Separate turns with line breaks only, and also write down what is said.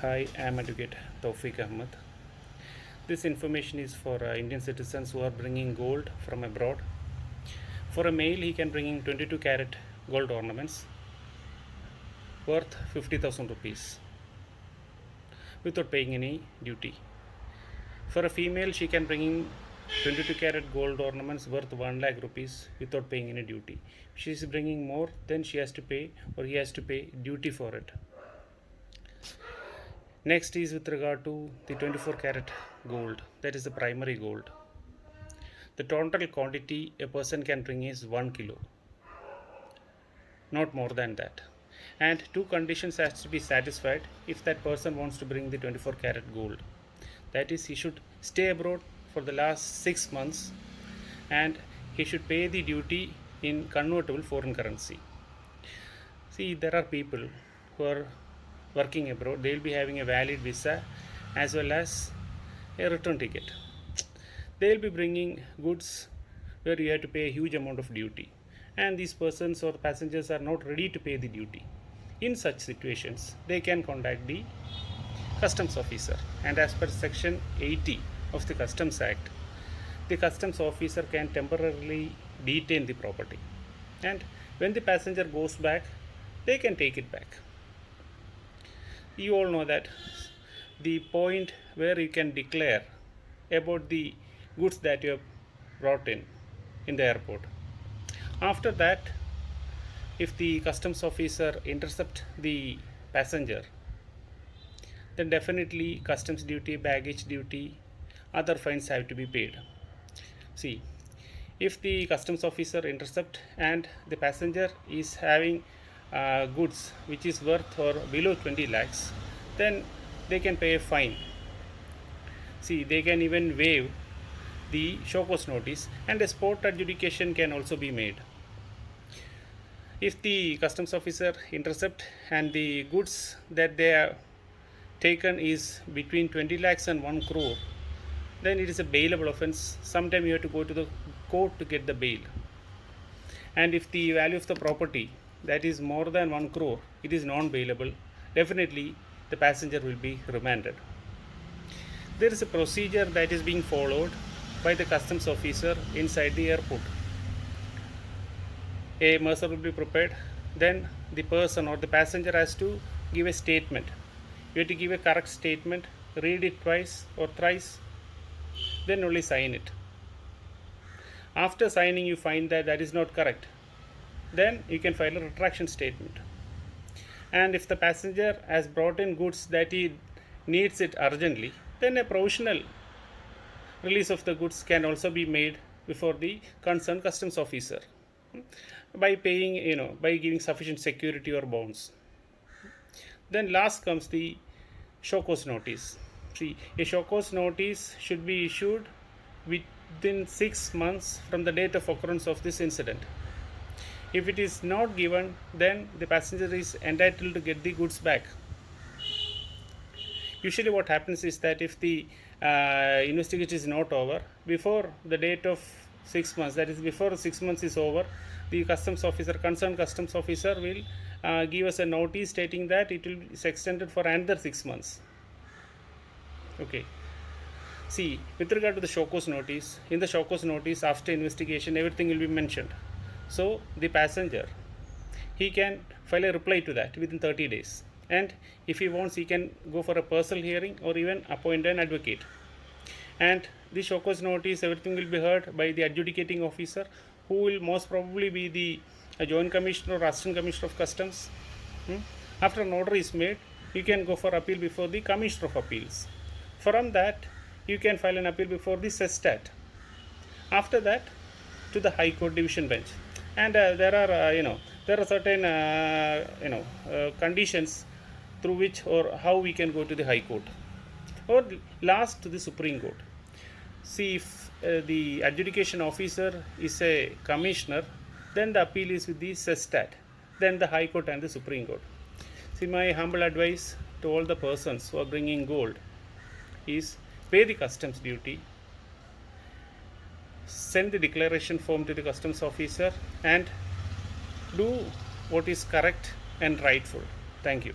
Hi, I am Advocate Tawfiq Ahmed. This information is for Indian citizens who are bringing gold from abroad. For a male, he can bring in 22 carat gold ornaments worth 50,000 rupees without paying any duty. For a female, she can bring in 22 carat gold ornaments worth 1 lakh rupees without paying any duty. If she is bringing more, then she has to pay or he has to pay duty for it. Next is with regard to the 24 carat gold, that is the primary gold. The total quantity a person can bring is 1 kilo, not more than that. And two conditions has to be satisfied if that person wants to bring the 24 karat gold. That is, he should stay abroad for the last 6 months and he should pay the duty in convertible foreign currency. See, there are people who are working abroad, they will be having a valid visa as well as a return ticket. They will be bringing goods where you have to pay a huge amount of duty, and these persons or passengers are not ready to pay the duty. In such situations, they can contact the customs officer, and as per section 80 of the Customs Act, the customs officer can temporarily detain the property, and when the passenger goes back, they can take it back. You all know that the point where you can declare about the goods that you have brought in the airport. After that, if the customs officer intercept the passenger, then definitely customs duty, baggage duty, other fines have to be paid. See, if the customs officer intercept and the passenger is having goods which is worth or below 20 lakhs, then they can pay a fine. See, they can even waive the show cause notice, and a spot adjudication can also be made. If the customs officer intercept and the goods that they have taken is between 20 lakhs and 1 crore, then it is a bailable offense. Sometime you have to go to the court to get the bail. And if the value of the property that is more than 1 crore, it is non-bailable, definitely the passenger will be remanded. There is a procedure that is being followed by the customs officer inside the airport. A mercer will be prepared, then the person or the passenger has to give a statement. You have to give a correct statement, read it twice or thrice, then only sign it. After signing, you find that that is not correct, then you can file a retraction statement. And if the passenger has brought in goods that he needs it urgently, then a provisional release of the goods can also be made before the concerned customs officer by paying, by giving sufficient security or bonds. Then last comes the show cause notice. See, a show cause notice should be issued within 6 months from the date of occurrence of this incident. If it is not given, then the passenger is entitled to get the goods back. Usually what happens is that if the investigation is not over before the date of 6 months, that is before 6 months is over, the concerned customs officer will give us a notice stating that it will be extended for another 6 months. Okay. See, with regard to the show cause notice, in the show cause notice, after investigation, everything will be mentioned. So the passenger, he can file a reply to that within 30 days. And if he wants, he can go for a personal hearing or even appoint an advocate. And the show cause notice, everything will be heard by the adjudicating officer, who will most probably be the Joint Commissioner or Assistant Commissioner of Customs. After an order is made, you can go for appeal before the Commissioner of Appeals. From that, you can file an appeal before the CESTAT. After that, to the High Court Division Bench. And there are certain conditions through which or how we can go to the High Court, or last to the Supreme Court. See, if the adjudication officer is a commissioner, then the appeal is with the CESTAT, then the High Court and the Supreme Court. See, my humble advice to all the persons who are bringing gold is pay the customs duty, send the declaration form to the customs officer, and do what is correct and rightful. Thank you.